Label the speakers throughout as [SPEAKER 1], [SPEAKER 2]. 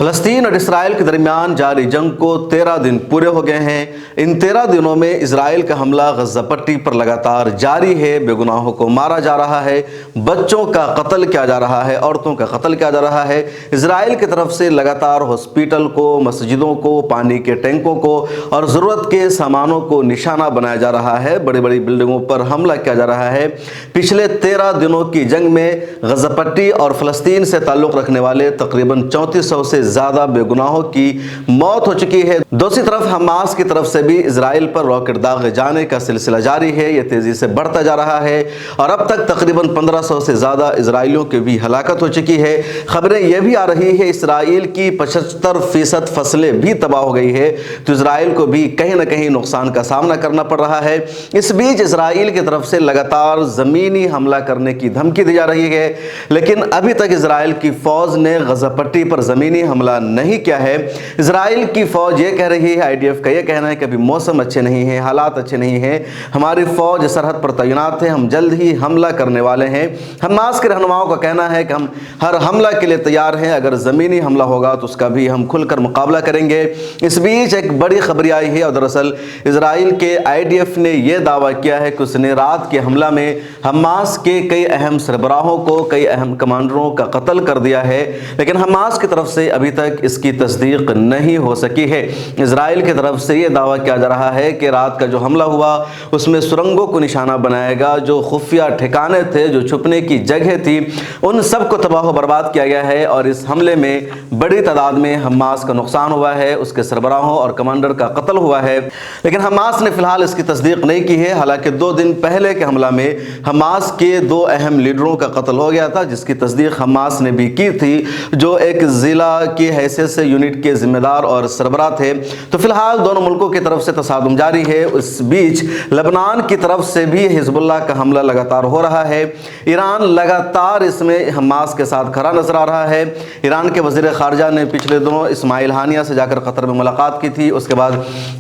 [SPEAKER 1] فلسطین اور اسرائیل کے درمیان جاری جنگ کو 13 دن پورے ہو گئے ہیں۔ ان 13 دنوں میں اسرائیل کا حملہ غزہ پٹی پر لگاتار جاری ہے، بے گناہوں کو مارا جا رہا ہے، بچوں کا قتل کیا جا رہا ہے، عورتوں کا قتل کیا جا رہا ہے۔ اسرائیل کی طرف سے لگاتار ہاسپٹل کو، مسجدوں کو، پانی کے ٹینکوں کو اور ضرورت کے سامانوں کو نشانہ بنایا جا رہا ہے، بڑی بڑی بلڈنگوں پر حملہ کیا جا رہا ہے۔ پچھلے 13 دنوں کی جنگ میں غزہ پٹی اور فلسطین سے تعلق رکھنے والے تقریباً 3400 سے زیادہ بے گناہوں کی موت ہو چکی ہے۔ دوسری طرف حماس کی طرف سے بھی اسرائیل پر راکٹ داغے جانے کا سلسلہ جاری ہے، یہ تیزی سے بڑھتا جا رہا ہے اور اب تک تقریباً 1500 سے زیادہ اسرائیلیوں کی بھی ہلاکت ہو چکی ہے۔ خبریں یہ بھی آ رہی ہے اسرائیل کی 75% فصلیں بھی تباہ ہو گئی ہے، تو اسرائیل کو بھی کہیں نہ کہیں نقصان کا سامنا کرنا پڑ رہا ہے۔ اس بیچ اسرائیل کی طرف سے لگاتار زمینی حملہ کرنے کی دھمکی دی جا رہی ہے، لیکن ابھی تک اسرائیل کی فوج نے غزہ پٹی پر زمینی حملہ نہیں کیا ہے۔ اسرائیل کی فوج یہ کہہ رہی ہے، IDF کا یہ کہنا ہے کہ ابھی موسم اچھے نہیں ہیں، حالات اچھے نہیں ہیں، ہماری فوج سرحد پر تعینات ہے، ہم جلد ہی حملہ کرنے والے ہیں۔ حماس کے رہنماؤں کا کہنا ہے کہ ہم ہر حملہ کے لیے تیار ہیں، اگر زمینی حملہ ہوگا تو اس کا بھی ہم کھل کر مقابلہ کریں گے۔ اس بیچ ایک بڑی خبر آئی ہے اور دراصل اسرائیل کے IDF نے یہ دعویٰ کیا ہے کہ اس نے رات کے حملہ میں حماس کے کئی اہم سربراہوں کو، کئی اہم کمانڈروں کا قتل کر دیا ہے، لیکن حماس کی طرف سے ابھی تک اس کی تصدیق نہیں ہو سکی ہے۔ اسرائیل کی طرف سے یہ دعویٰ کیا جا رہا ہے کہ رات کا جو حملہ ہوا اس میں سرنگوں کو نشانہ بنایا گیا، جو خفیہ ٹھکانے تھے، جو چھپنے کی جگہ تھی، ان سب کو تباہ و برباد کیا گیا ہے اور اس حملے میں بڑی تعداد میں حماس کا نقصان ہوا ہے، اس کے سربراہوں اور کمانڈر کا قتل ہوا ہے، لیکن حماس نے فی الحال اس کی تصدیق نہیں کی ہے۔ حالانکہ 2 دن پہلے کے حملہ میں حماس کے 2 اہم لیڈروں کا قتل ہو گیا تھا، جس کی تصدیق حماس نے بھی کی تھی، جو ایک ضلع کی حیثیت سے یونٹ کے ذمہ دار اور سربراہ تھے۔ تو فی الحال دونوں ملکوں کی طرف سے تصادم جاری ہے۔ اس بیچ لبنان کی طرف سے بھی حزب اللہ کا حملہ لگاتار ہو رہا ہے۔ ایران لگاتار اس میں حماس کے ساتھ کھڑا نظر آ رہا ہے۔ ایران کے وزیر خارجہ نے پچھلے دنوں اسماعیل ہانیہ سے جا کر قطر میں ملاقات کی تھی، اس کے بعد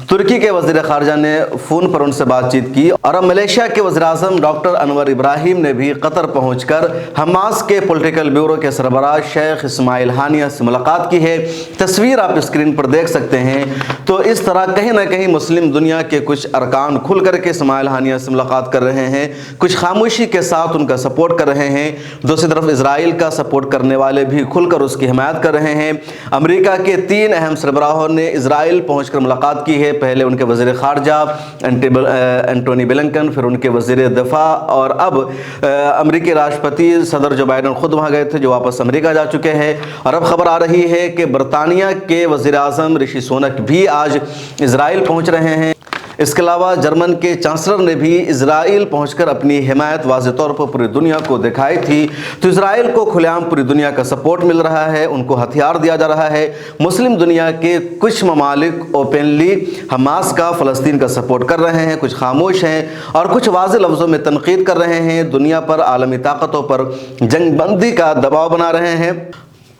[SPEAKER 1] ترکی کے وزیر خارجہ نے فون پر ان سے بات چیت کی اور اب ملیشیا کے وزیر اعظم ڈاکٹر انور ابراہیم نے بھی قطر پہنچ کر حماس کے پولیٹیکل بیورو کے سربراہ شیخ اسماعیل ہانیہ سے ملاقات کی ہے۔ تصویر آپ اسکرین پر دیکھ سکتے ہیں۔ تو اس طرح کہیں نہ کہیں مسلم دنیا کے کچھ ارکان کھل کر کے اسماعیل ہانیہ سے ملاقات کر رہے ہیں، کچھ خاموشی کے ساتھ ان کا سپورٹ کر رہے ہیں۔ دوسری طرف اسرائیل کا سپورٹ کرنے والے بھی کھل کر اس کی حمایت کر رہے ہیں۔ امریکہ کے 3 اہم سربراہوں نے اسرائیل پہنچ کر ملاقات کی ہے، پہلے ان کے وزیر خارجہ اینٹونی بلنکن، پھر ان کے وزیر دفاع اور اب امریکی راشٹرپتی صدر جو بائیڈن خود وہاں گئے تھے، جو واپس امریکہ جا چکے ہیں۔ اور اب خبر آ رہی ہے کہ برطانیہ کے وزیر اعظم رشی سونک بھی آج اسرائیل پہنچ رہے ہیں۔ اس کے علاوہ جرمن کے چانسلر نے بھی اسرائیل پہنچ کر اپنی حمایت واضح طور پر پوری دنیا کو دکھائی تھی۔ تو اسرائیل کو کھلے عام پوری دنیا کا سپورٹ مل رہا ہے، ان کو ہتھیار دیا جا رہا ہے۔ مسلم دنیا کے کچھ ممالک اوپنلی حماس کا، فلسطین کا سپورٹ کر رہے ہیں، کچھ خاموش ہیں اور کچھ واضح لفظوں میں تنقید کر رہے ہیں، دنیا پر، عالمی طاقتوں پر جنگ بندی کا دباؤ بنا رہے ہیں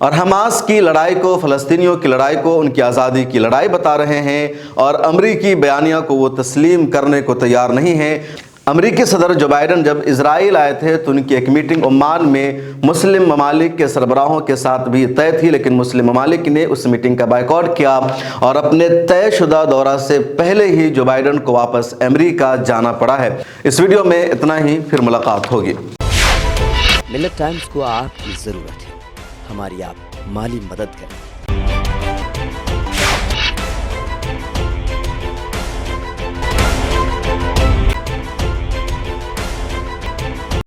[SPEAKER 1] اور حماس کی لڑائی کو، فلسطینیوں کی لڑائی کو ان کی آزادی کی لڑائی بتا رہے ہیں اور امریکی بیانیہ کو وہ تسلیم کرنے کو تیار نہیں ہیں۔ امریکی صدر جو بائیڈن جب اسرائیل آئے تھے تو ان کی ایک میٹنگ عمان میں مسلم ممالک کے سربراہوں کے ساتھ بھی طے تھی، لیکن مسلم ممالک نے اس میٹنگ کا بائیکاٹ کیا اور اپنے طے شدہ دورہ سے پہلے ہی جو بائیڈن کو واپس امریکہ جانا پڑا ہے۔ اس ویڈیو میں اتنا ہی، پھر ملاقات ہوگی۔
[SPEAKER 2] ملت ٹائمز کو آپ کی ضرورت ہے، ہماری آپ مالی مدد کریں۔